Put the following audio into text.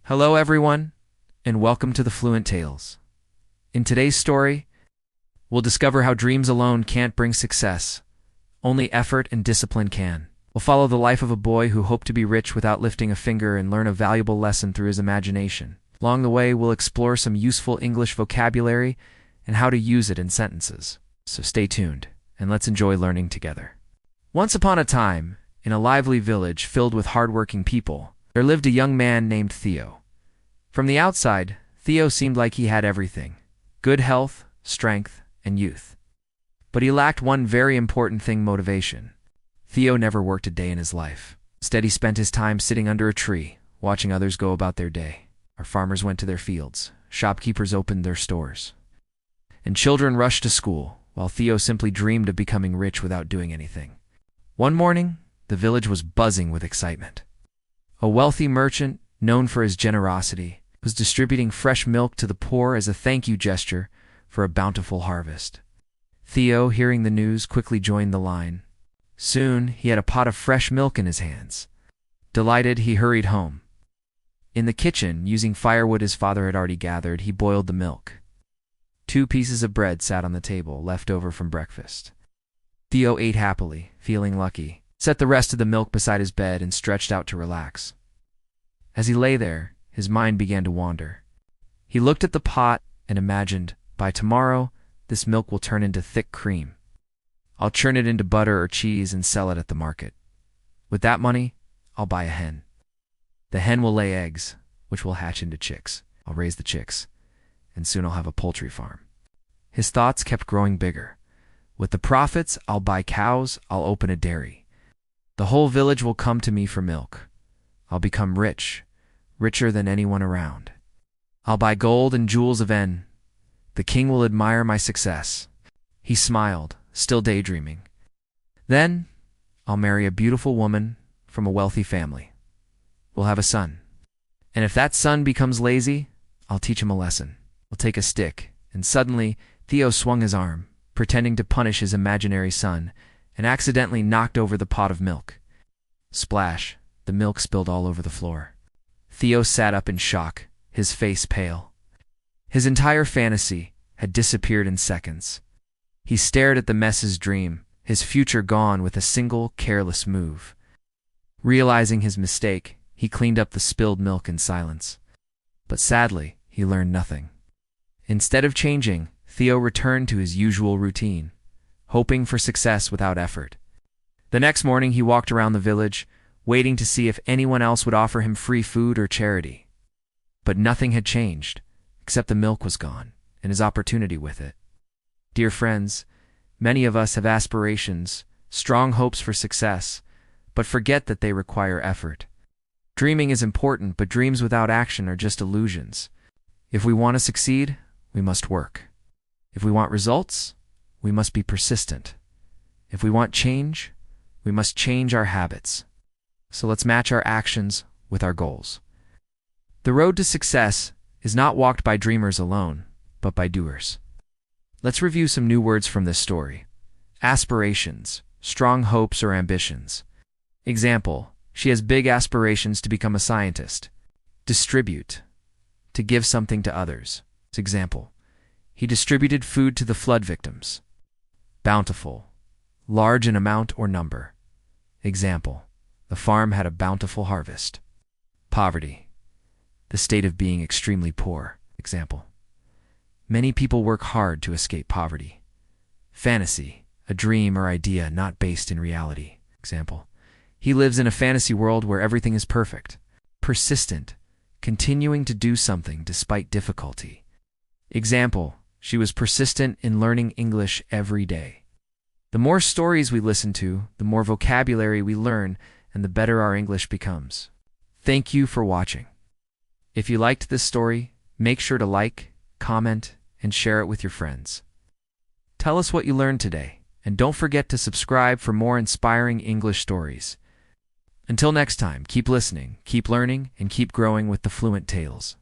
Hello everyone, and welcome to the Fluent Tales. In today's story, we'll discover how dreams alone can't bring success. Only effort and discipline can. We'll follow the life of a boy who hoped to be rich without lifting a finger and learn a valuable lesson through his imagination. Along the way, we'll explore some useful English vocabulary and how to use it in sentences. So stay tuned, and let's enjoy learning together. Once upon a time, in a lively village filled with hardworking people, there lived a young man named Theo. From the outside, Theo seemed like he had everything: good health, strength, and youth. But he lacked one very important thing: motivation. Theo never worked a day in his life. Instead, he spent his time sitting under a tree, watching others go about their day. Our farmers went to their fields, shopkeepers opened their stores, and children rushed to school, while Theo simply dreamed of becoming rich without doing anything. One morning, the village was buzzing with excitement. A wealthy merchant, known for his generosity, was distributing fresh milk to the poor as a thank you gesture for a bountiful harvest. Theo, hearing the news, quickly joined the line. Soon, he had a pot of fresh milk in his hands. Delighted, he hurried home. In the kitchen, using firewood his father had already gathered, he boiled the milk. 2 pieces of bread sat on the table, left over from breakfast. Theo ate happily, feeling lucky, set the rest of the milk beside his bed, and stretched out to relax. As he lay there, his mind began to wander. He looked at the pot and imagined, by tomorrow, this milk will turn into thick cream. I'll churn it into butter or cheese and sell it at the market. With that money, I'll buy a hen. The hen will lay eggs, which will hatch into chicks. I'll raise the chicks, and soon I'll have a poultry farm. His thoughts kept growing bigger. With the profits, I'll buy cows, I'll open a dairy. The whole village will come to me for milk. I'll become rich, richer than anyone around. I'll buy gold and jewels of N. The king will admire my success. He smiled, still daydreaming. Then, I'll marry a beautiful woman from a wealthy family. We'll have a son. And if that son becomes lazy, I'll teach him a lesson. I'll take a stick, and suddenly, Theo swung his arm, pretending to punish his imaginary son, and accidentally knocked over the pot of milk. Splash! The milk spilled all over the floor. Theo sat up in shock, his face pale. His entire fantasy had disappeared in seconds. He stared at the mess's dream, his future gone with a single careless move. Realizing his mistake, he cleaned up the spilled milk in silence. But sadly, he learned nothing. Instead of changing, Theo returned to his usual routine, hoping for success without effort. The next morning, he walked around the village, waiting to see if anyone else would offer him free food or charity. But nothing had changed, except the milk was gone, and his opportunity with it. Dear friends, many of us have aspirations, strong hopes for success, but forget that they require effort. Dreaming is important, but dreams without action are just illusions. If we want to succeed, we must work. If we want results, we must be persistent. If we want change, we must change our habits. So let's match our actions with our goals. The road to success is not walked by dreamers alone, but by doers. Let's review some new words from this story. Aspirations, strong hopes or ambitions. Example: she has big aspirations to become a scientist. Distribute, to give something to others. Example: he distributed food to the flood victims. Bountiful, large in amount or number. Example: the farm had a bountiful harvest. Poverty, the state of being extremely poor. Example: many people work hard to escape poverty. Fantasy, a dream or idea not based in reality. Example: he lives in a fantasy world where everything is perfect. Persistent, continuing to do something despite difficulty. Example: she was persistent in learning English every day. The more stories we listen to, the more vocabulary we learn, and the better our English becomes. Thank you for watching. If you liked this story, make sure to like, comment, and share it with your friends. Tell us what you learned today, and don't forget to subscribe for more inspiring English stories. Until next time, keep listening, keep learning, and keep growing with the Fluent Tales.